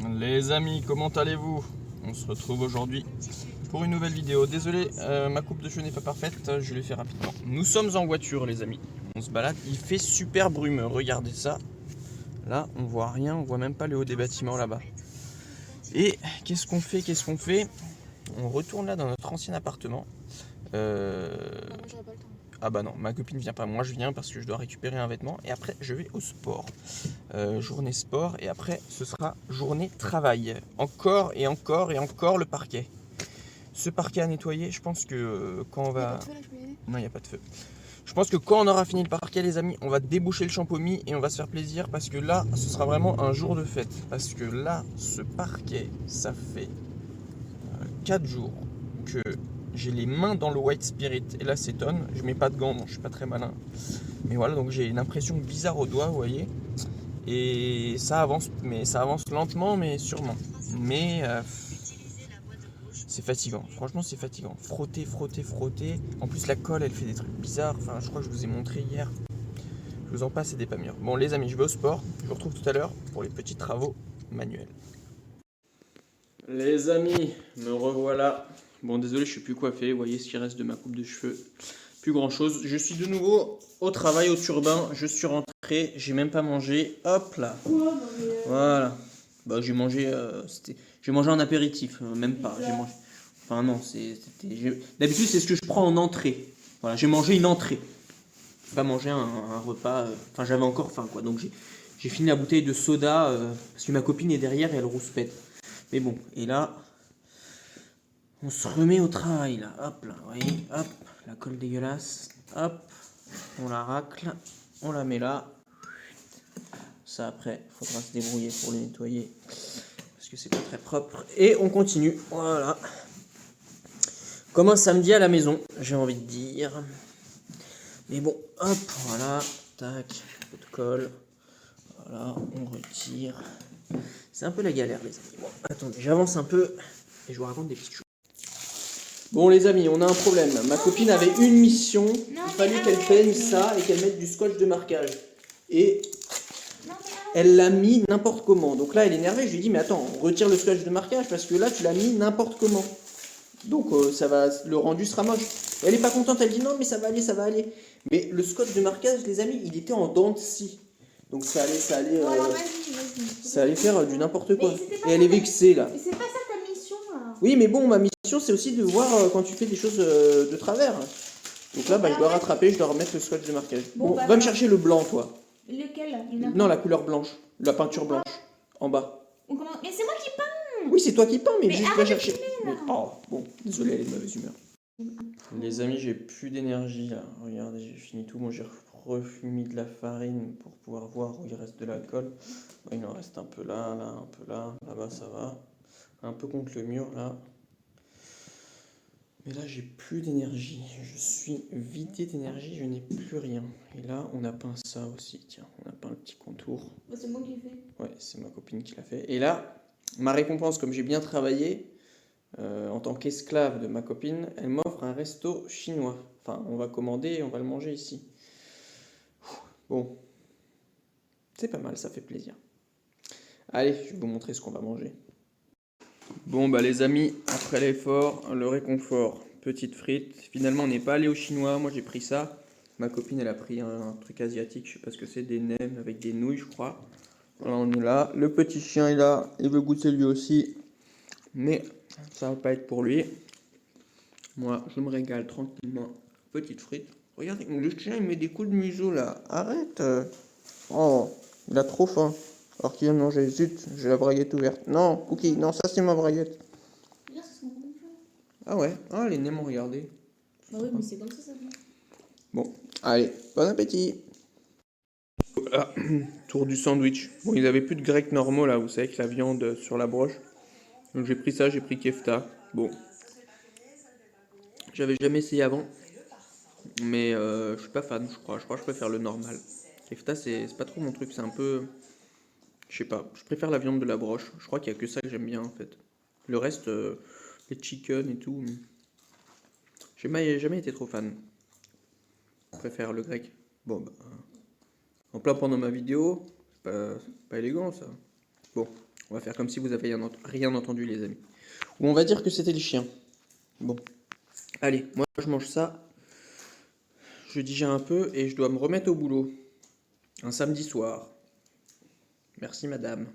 Les amis, comment allez-vous? On se retrouve aujourd'hui pour une nouvelle vidéo. Désolé, ma coupe de cheveux n'est pas parfaite, je l'ai fait rapidement. Nous sommes en voiture les amis, on se balade, il fait super brumeux, regardez ça. Là, on voit rien, on voit même pas le haut des bâtiments là-bas. Et qu'est-ce qu'on fait? On retourne là dans notre ancien appartement. Ah bah non, ma copine vient pas, moi je viens parce que je dois récupérer un vêtement et après je vais au sport. Journée sport et après ce sera journée travail. Encore et encore et encore le parquet. Ce parquet à nettoyer, je pense que quand on va... Non, il n'y a pas de feu. Je pense que quand on aura fini le parquet les amis, on va déboucher le champomis et on va se faire plaisir parce que là, ce sera vraiment un jour de fête. Parce que là, ce parquet, ça fait 4 jours que j'ai les mains dans le white spirit et l'acétone. Je mets pas de gants, bon, je suis pas très malin. Mais voilà, donc j'ai une impression bizarre au doigt, vous voyez. Et ça avance, mais ça avance lentement, mais sûrement. Mais c'est fatigant, franchement c'est fatigant. Frotter, frotter, frotter. En plus la colle elle fait des trucs bizarres. Enfin, je crois que je vous ai montré hier. Je vous en passe et des pas mûrs. Bon les amis, je vais au sport. Je vous retrouve tout à l'heure pour les petits travaux manuels. Les amis, me revoilà. Bon désolé, je suis plus coiffé. Vous voyez ce qui reste de ma coupe de cheveux. Plus grand chose. Je suis de nouveau au travail, au turbin. Je suis rentré. J'ai même pas mangé. Hop là. Voilà. Bah, j'ai mangé, j'ai mangé en apéritif, même pas. J'ai mangé. Enfin non, d'habitude c'est ce que je prends en entrée. Voilà, j'ai mangé une entrée. J'ai pas mangé un repas. Enfin j'avais encore faim quoi. Donc j'ai fini la bouteille de soda parce que ma copine est derrière et elle rouspète. Mais bon, et là, on se remet au travail là. Hop là, vous voyez, hop, la colle dégueulasse. Hop, on la racle, on la met là. Ça après, il faudra se débrouiller pour les nettoyer. Parce que c'est pas très propre. Et on continue. Voilà. Comme un samedi à la maison, j'ai envie de dire. Mais bon, hop, voilà. Tac, un peu de colle. Voilà, on retire. C'est un peu la galère, les amis. Bon, attendez, j'avance un peu et je vous raconte des petites choses. Bon, les amis, on a un problème. Ma copine avait une mission. Il fallait qu'elle peigne ça et qu'elle mette du scotch de marquage. Et elle l'a mis n'importe comment. Donc là, elle est énervée. Je lui ai dit, mais attends, on retire le scotch de marquage parce que là, tu l'as mis n'importe comment. Donc ça va, le rendu sera moche. Elle est pas contente, elle dit non mais ça va aller, ça va aller. Mais le scotch de marquage, les amis, il était en dents de scie. Donc ça allait faire du n'importe quoi. Et elle est vexée là. Mais c'est pas ça ta mission là. Oui mais bon, ma mission c'est aussi de voir quand tu fais des choses de travers. Donc là, bah, je dois rattraper, je dois remettre le scotch de marquage. Bon, va me chercher le blanc toi. Lequel? Non, la couleur blanche, la peinture blanche, en bas. Mais c'est moi qui peins. Oui, c'est toi qui peins, mais juste va chercher. Mais oh, bon, désolé, elle est de mauvaise humeur. Les amis, j'ai plus d'énergie là. Regardez, j'ai fini tout. Moi, j'ai remis de la farine pour pouvoir voir où il reste de la colle. Il en reste un peu là, là, un peu là. Là-bas, ça va. Un peu contre le mur là. Mais là, j'ai plus d'énergie. Je suis vidé d'énergie, je n'ai plus rien. Et là, on a peint ça aussi. Tiens, on a peint le petit contour. C'est moi qui l'ai fait. Ouais, c'est ma copine qui l'a fait. Et là, ma récompense, comme j'ai bien travaillé, en tant qu'esclave de ma copine, elle m'offre un resto chinois. Enfin, on va commander et on va le manger ici. Bon, c'est pas mal, ça fait plaisir. Allez, je vais vous montrer ce qu'on va manger. Bon, bah les amis, après l'effort, le réconfort, petite frite. Finalement, on n'est pas allé au chinois, moi j'ai pris ça. Ma copine, elle a pris un truc asiatique, je sais pas ce que c'est, des nems avec des nouilles, je crois. Voilà, on est là. Le petit chien est là, il veut goûter lui aussi. Mais ça va pas être pour lui. Moi, je me régale tranquillement. Petite frite. Regardez, le chien, il met des coups de museau là. Arrête. Oh, il a trop faim. Alors qu'il vient de manger. Zut, j'ai la braguette ouverte. Non, Cookie, non, ça c'est ma braguette. Ah ouais, ah les nems, regardez. Bah oui, mais c'est comme ça vient. Bon, allez, bon appétit. Ah, tour du sandwich. Bon, ils avaient plus de grecs normaux là, vous savez, avec la viande sur la broche. Donc j'ai pris ça, j'ai pris kefta. Bon, j'avais jamais essayé avant, mais je suis pas fan, je crois. Je crois que je préfère le normal. Kefta, c'est pas trop mon truc, c'est un peu... Je sais pas, je préfère la viande de la broche. Je crois qu'il y a que ça que j'aime bien en fait. Le reste, les chicken et tout, j'ai jamais été trop fan. Je préfère le grec. Bon, bah, en plein pendant ma vidéo, c'est pas élégant ça. Bon, On va faire comme si vous avez rien entendu, les amis. Ou on va dire que c'était le chien. Bon. Allez, moi je mange ça. Je digère un peu et je dois me remettre au boulot. Un samedi soir. Merci madame.